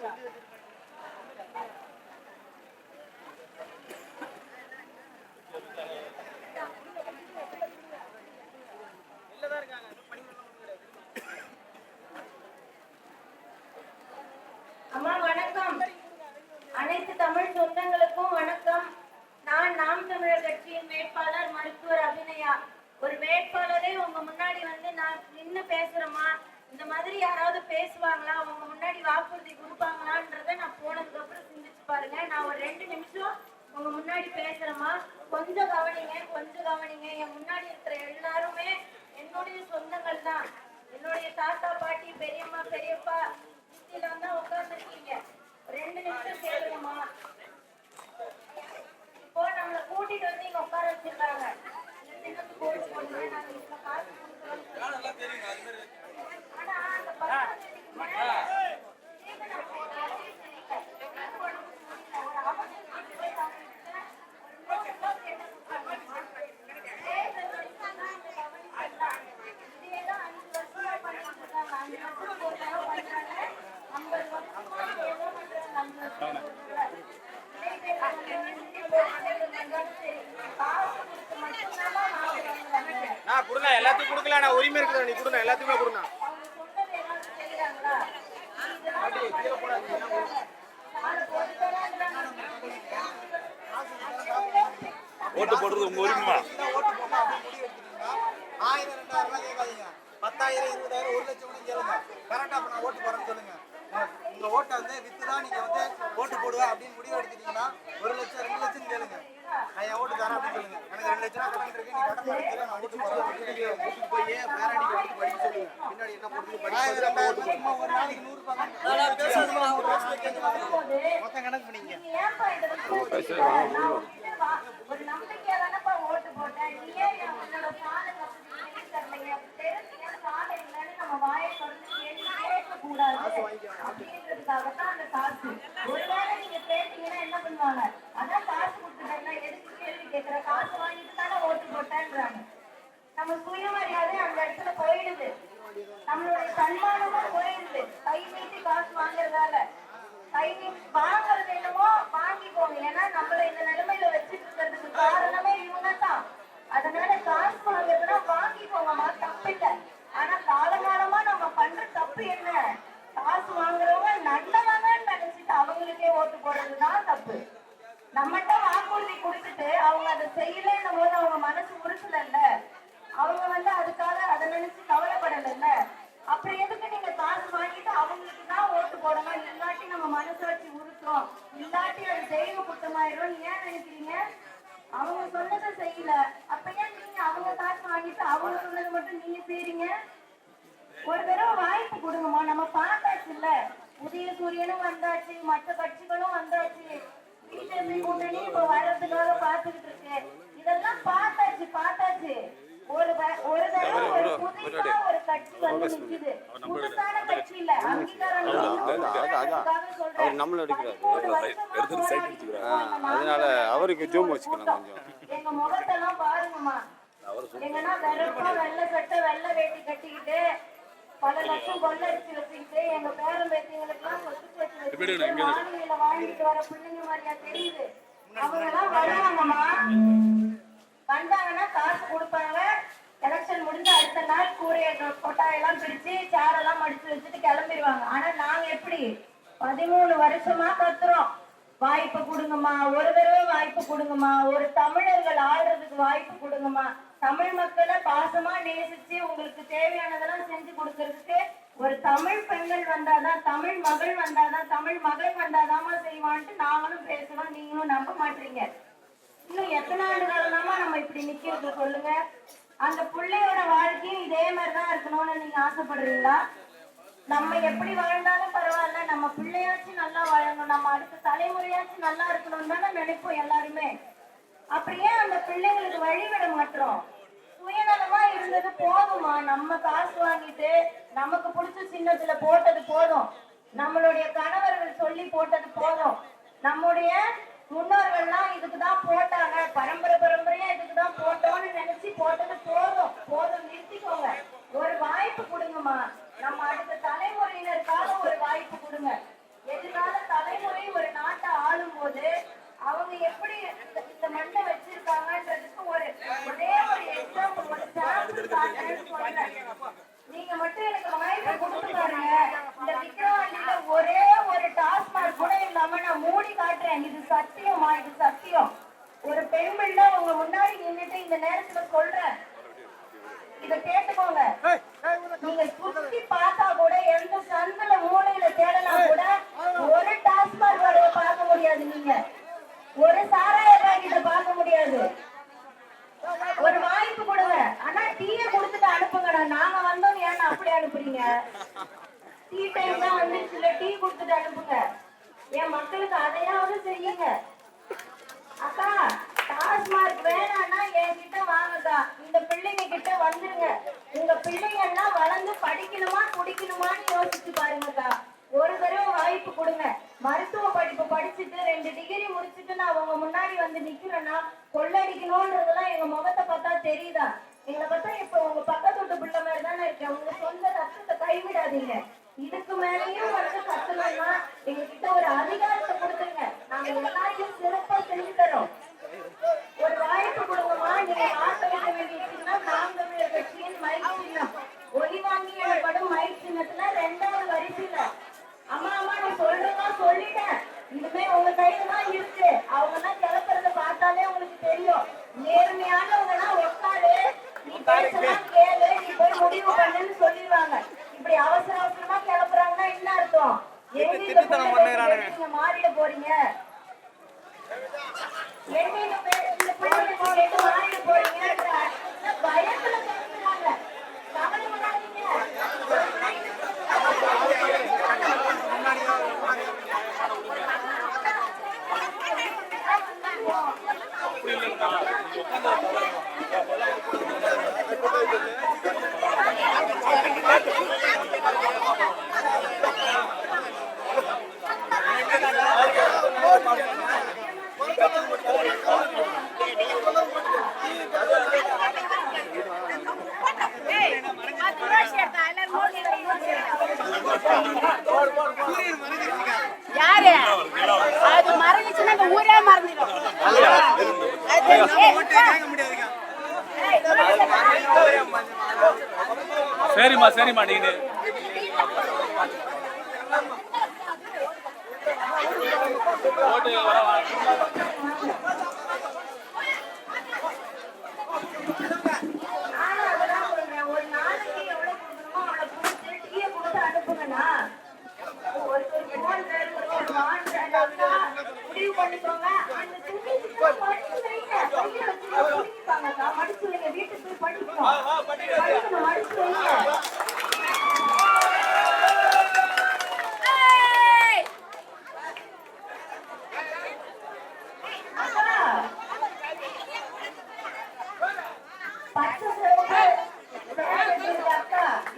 அம்மா வணக்கம். அனைத்து தமிழ் சொந்தங்களுக்கும் வணக்கம். நான் நாம் தமிழர் கட்சியின் வேட்பாளர் மருத்துவர் அபிநயா. ஒரு வேட்பாளரே உங்க முன்னாடி வந்து நான் நின்று பேசுறேம்மா, இந்த மாதிரி யாராவது பேசுவாங்களா, உங்க முன்னாடி வாக்குறுதி கொடுப்பாங்களான்றத நான் போனதுக்கு அப்புறம் சிந்திச்சு பாருங்க. நான் ஒரு 2 நிமிஷம் உங்க முன்னாடி பேசுறேம்மா, கொஞ்சம் கவனிங்க, கொஞ்சம் கவனிங்க. என் முன்னாடி இருக்கிற எல்லாருமே என்னுடைய சொந்தங்கள் தான். என்னுடைய தாத்தா பாட்டி பெரியம்மா பெரியப்பா சித்திலாம் தான் உட்கார்ந்துருக்கீங்க. 2 நிமிஷம் கேளுங்கம்மா. இப்போ நம்மளை கூட்டிட்டு வந்து இங்க உட்கார வச்சிருக்காங்க. ஆனா அந்த 10 எல்லாத்துக்கும் கொடுக்கல. நான் உரிமை இருக்குது, நீ கொடுங்க, எல்லாத்துக்குமே கொடுங்க. ஓட்டு போடுறது உங்க உரிமை. 1000 2000 கேட்காதீங்க. 10,000 20,000 1 லட்சம் கேளுங்க. கரெக்டா நான் ஓட்டு போறேன்னு சொல்லுங்க. உங்க ஓட்டை வந்து வித்துதான் நீங்க வந்து ஓட்டு போடுவா அப்படின்னு முடிவு எடுத்துட்டீங்கன்னா 1 லட்சம் 2 லட்சம் கேளுங்க. நான் என் ஓட்டு தரேன் அப்படின்னு சொல்லுங்க. எனக்கு 2 லட்சம் கடன் இருக்கு, நீ கடன் எடுத்துக்க, நான் ஓட்டு போடுறேன். வீட்டுக்கு போய் பேராண்டி ஓட்டு படிக்க சொல்லுங்க. பின்னாடி என்ன போடுறது படிக்க ஒரு நாளைக்கு 100 மொத்தம் கணக்கு பண்ணீங்க. ஒரு நம்பிக்கையா தானப்பா ஓட்டு போட்டேன். நீ ஏன் உன்னோட நம்ம வாயை தொடர்ந்து கேட்க கூடாது அப்படின்றதுக்காகத்தான் அந்த காசு. ஒருவேளை நீங்க கேட்டீங்கன்னா என்ன பண்ணுவாங்க, அதான் காசு கொடுத்துட்டேன் எதுக்கு கேள்வி கேட்கிற, காசு வாங்கிட்டு தானே ஓட்டு போட்டேன்றாங்க. நம்ம சுயமரியாதை அந்த இடத்துல போயிடுது, நம்மளுடைய சன்மானமும் போயிடுது. கை நீட்டி காசு வாங்குறதால கை நீட்டி வாங்குறது என்னமோ வாங்கிக்கோங்க. ஏன்னா நம்மள இந்த நிலைமையில வச்சுட்டு இருக்கிறதுக்கு காரணமே இவங்க தான். அதனால காசு வாங்குறதுனா வாங்கிக்கோங்கம்மா, தப்பு இல்லை. ஆனா காலகாலமா நம்ம பண்ற தப்பு என்ன, காசு வாங்குறவங்க நல்லவங்கன்னு நினைச்சிட்டு அவங்களுக்கே ஓட்டு போடுறதுதான் தப்பு. நம்மகிட்ட வாக்குறுதி கொடுத்துட்டு அவங்க அதை செய்யலன்னும் போது அவங்க மனசு உறுத்தல, அவங்க வந்து அதுக்காக அதை நினைச்சு கவலைப்படல. அப்புறம் எதுக்கு நீங்க காசு வாங்கிட்டு அவங்களுக்கு தான் ஓட்டு போடணும்? இல்லாட்டி நம்ம மனசாட்சி உறுத்துறோம், இல்லாட்டி அது தெய்வ குற்றமாயிரும் ஏன் நினைக்கிறீங்க? அவங்க சொன்னதை செய்யல, அப்ப ஏன் நீங்க அவங்க காசு வாங்கிட்டு அவங்க சொன்னது மட்டும் நீங்க செய்றீங்க? ஒரு தடவை வாய்ப்பு கொடுங்கம்மா. நம்ம பார்த்தாச்சு இல்ல, புதிய சூரியனும் வந்தாச்சு, மற்ற கட்சிகளும் வந்தாச்சு, பிஜேபி கூட்டணி இப்ப வர்றதுக்காக பார்த்துக்கிட்டு இருக்கு. இதெல்லாம் பார்த்தாச்சு. ஒரு தடவை ஒரு புதுசா ஒரு கட்சி வந்து நிக்குது. புதுசான கட்சி இல்ல, அங்கீகாரம் அதனால அவருக்கு ஜூம் வச்சுக்கலாம் கொஞ்சம். எங்க முகத்தெல்லாம் பாருங்கம்மா. எங்கன்னா வெள்ளை சட்டை வெள்ளை வேட்டி கட்டிக்கிட்டு பல லட்சம் கொள்ளடிச்சு வச்சுக்கிட்டு எங்க பேரம் பேத்திங்களுக்கெல்லாம் வானிலையில வாழ்ந்துட்டு வர பிள்ளைங்க மாதிரியா தெரியுது. அவங்க எல்லாம் வருவாங்கம்மா, வந்தாங்கன்னா காசு கொடுப்பாங்க. எலெக்ஷன் முடிஞ்சு அடுத்த நாள் கூரைய கொட்டாயெல்லாம் பிரிச்சு சேரெல்லாம் மடிச்சு வச்சுட்டு கிளம்பிடுவாங்க. ஆனா நாங்க எப்படி 13 வருஷமா கத்துறோம், வாய்ப்பு கொடுங்கம்மா, ஒரு தடவை வாய்ப்பு கொடுங்கம்மா, ஒரு தமிழர்கள் ஆடுறதுக்கு வாய்ப்பு கொடுங்கம்மா, தமிழ் மக்களை பாசமா நேசிச்சு உங்களுக்கு தேவையானதெல்லாம் செஞ்சு கொடுக்கறதுக்கு ஒரு தமிழ் பெண்கள் வந்தாதான், தமிழ் மகள் வந்தாதான், தமிழ் மகள் வந்தாதாமா செய்வான்ட்டு நாங்களும் பேசுறோம். நீங்களும் நம்ப மாட்டீங்க. இன்னும் எத்தனை ஆண்டு காலமா நம்ம இப்படி நிக்கிறது சொல்லுங்க? அந்த பிள்ளையோட வாழ்க்கையும் இதே மாதிரிதான் இருக்கணும்னு நீங்க ஆசைப்படுறீங்களா? நம்ம எப்படி வாழ்ந்தாலும் பரவாயில்ல, நம்ம பிள்ளையாச்சும் நல்லா வாழணும், நம்ம அடுத்த தலைமுறையாச்சும் நல்லா இருக்கணும்னு தானே நினைப்போம் எல்லாருமே. அப்படியே அந்த பிள்ளைங்களுக்கு வழிவிட மாட்டோம். சுயநலமா இருந்தது போதுமா? நம்ம காசு வாங்கிட்டு நமக்கு பிடிச்ச சின்னத்துல போட்டது போதும், நம்மளுடைய கணவர்கள் சொல்லி போட்டது போதும், நம்முடைய முன்னோர்கள்லாம் இதுக்குதான் போட்டாங்க, பரம்பரையா இதுக்குதான் போட்டோம்னு நினைச்சு போட்டது போதும் நிறுத்திக்கோங்க. ஒரு வாய்ப்பு கொடுங்கம்மா, நம்ம அடுத்த தலைமுறையினருக்காக ஒரு வாய்ப்பு கொடுங்க. எதிர்கால அவங்க எப்படி இந்த மண்ணை வச்சிருக்காங்கன்றதுக்கு ஒரே ஒரு எக்ஸாம்பிள் ஒரு சாம்பிள் காட்டுறேன்னு சொல்றேன். நீங்க மட்டும் எனக்கு வாய்ப்பு கொடுத்து பாருங்க. இந்த விக்கிரவாண்டியில ஒரே ஒரு டாஸ்மாக் கூட இல்லாம நான் மூடி காட்டுறேன். இது சத்தியமா, இது சத்தியம். ஒரு பெண் பிள்ளை உங்க முன்னாடி நின்னுட்டு இந்த நேரத்துல சொல்றேன், இத கேட்டுக்கோங்க. நீங்க சுத்தி பார்த்தா கூட எந்த சந்தில மூலையில தேடனா கூட ஒரு டாஸ்மாக் கடையை பார்க்க முடியாது. நீங்க ஒரு சாராய பாக்கெட்ட பார்க்க முடியாது. ஒரு வாய்ப்பு கொடுங்க. ஆனா டீயை கொடுத்துட்டு அனுப்புங்கடா. நாங்க வந்தோம் ஏன்னா அப்படி அனுப்புறீங்க? டீ டைம் தான் வந்துருச்சுல, டீ கொடுத்துட்டு அனுப்புங்க. என் மக்களுக்கு அதையாவது செய்யுங்க. அக்கா டாஸ்மாக் வேணாம்னா என்கிட்ட வாங்கக்கா. இந்த பிள்ளைங்க கிட்ட வந்துருங்க. உங்க பிள்ளைங்க எல்லாம் வளர்ந்து படிக்கணுமா குடிக்கணுமான்னு யோசிச்சு பாருங்கக்கா. ஒரு தடவை வாய்ப்பு கொடுங்க. மருத்துவ படிப்பு படிச்சுட்டு 2 டிகிரி முடிச்சுட்டு நான் உங்க முன்னாடி வந்து நிக்கிறேன்னா கொள்ளடிக்கணும்ன்றதெல்லாம் எங்க முகத்தை பார்த்தா தெரியுதா? எங்களை பார்த்தா இப்ப உங்க பக்கத்து வீட்டு பிள்ளை மாதிரி தானே இருக்கேன். உங்க சொந்த ரத்தத்தை கைவிடாதீங்க. இதுக்கு மேலேயும் வந்து கத்தணும்னா எங்க கிட்ட ஒரு அதிகாரத்தை கொடுத்துருங்க. நாங்க எல்லாத்தையும் சிறப்பா செஞ்சு தரோம். ஒரு வாய்ப்பு கொடுங்கம்மா. நீங்க வாக்களிக்க வேண்டியிருக்கீங்கன்னா நாம் தமிழர் கட்சியின் மைக் சின்னம் ஒலி வாங்கி எனப்படும் மைக் சின்னத்துல 2வது வரிசையில. அம்மா அம்மா நான் சொல்றதா சொல்லிட்டேன். இதுமே உங்க கையில தான் இருக்கு. அவங்க தான் கிளப்புறத பார்த்தாலே உங்களுக்கு தெரியும். நேர்மையானவங்கன்னா உட்காரு, நீ பேசலாம் கேளு, நீ போய் முடிவு பண்ணுன்னு சொல்லிடுவாங்க. இப்படி அவசர அவசரமா கிளப்புறாங்கன்னா என்ன அர்த்தம்? நீங்க மாறிட போறீங்க. என்ன மாறிட போறீங்க பயத்துல பேசுறாங்க. கவலை பண்ணாதீங்க. யாரு அது மறைஞ்சுன்னா இந்த ஊரே மறந்துடும். சரிம்மா சரிம்மா நீங்க ஒரு நாளைக்கு எவ்வளவு கொடுக்கணுமோ அவ்வளவு கொடுத்து டீயை கொடுத்து அனுப்புங்கண்ணா. ஒரு முடிவு பண்ணிக்கோங்க. அந்த மடிச்சு வைங்க. மடிச்சு வைங்க. வீட்டுக்கு போய் படிக்கணும். மடிச்சு வைங்க.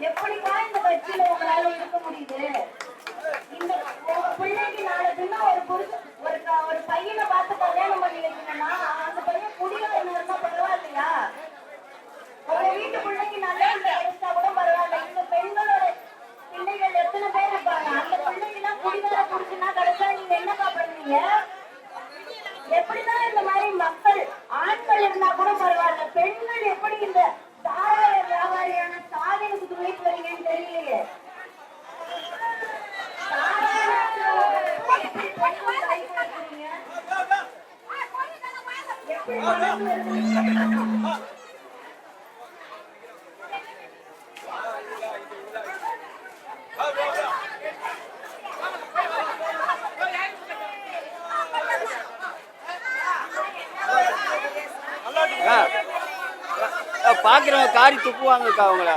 எப்படிக்கா இந்த கட்சியில உங்களால இருக்க முடியுது? இந்த பிள்ளைக்கு நாளை பின்ன ஒரு பையனை பார்த்து கல்யாணம் பண்ணி வைக்கணும்னா அந்த பையன் குடிகாரனா இருந்தா பரவாயில்லையா? உங்க வீட்டு பிள்ளைக்கு நல்லா கிடைச்சா கூட பரவாயில்ல. இந்த பெண்களோட பிள்ளைகள் எத்தனை பேர் இருப்பாங்க? அந்த பிள்ளைங்க எல்லாம் குடிகார குடிச்சுன்னா கிடைச்சா நீங்க என்னக்கா பண்ணுவீங்க? எப்படிதான் இந்த மாதிரி மக்கள் ஆண்கள் இருந்தா கூட பரவாயில்ல, பெண்கள் எப்படி இந்த சாராய வியாபாரியான சாதனைக்கு துணைக்கு வரீங்கன்னு தெரியலையே. பாக்குறவங்க காரி துப்புவாங்கக்கா அவங்கள.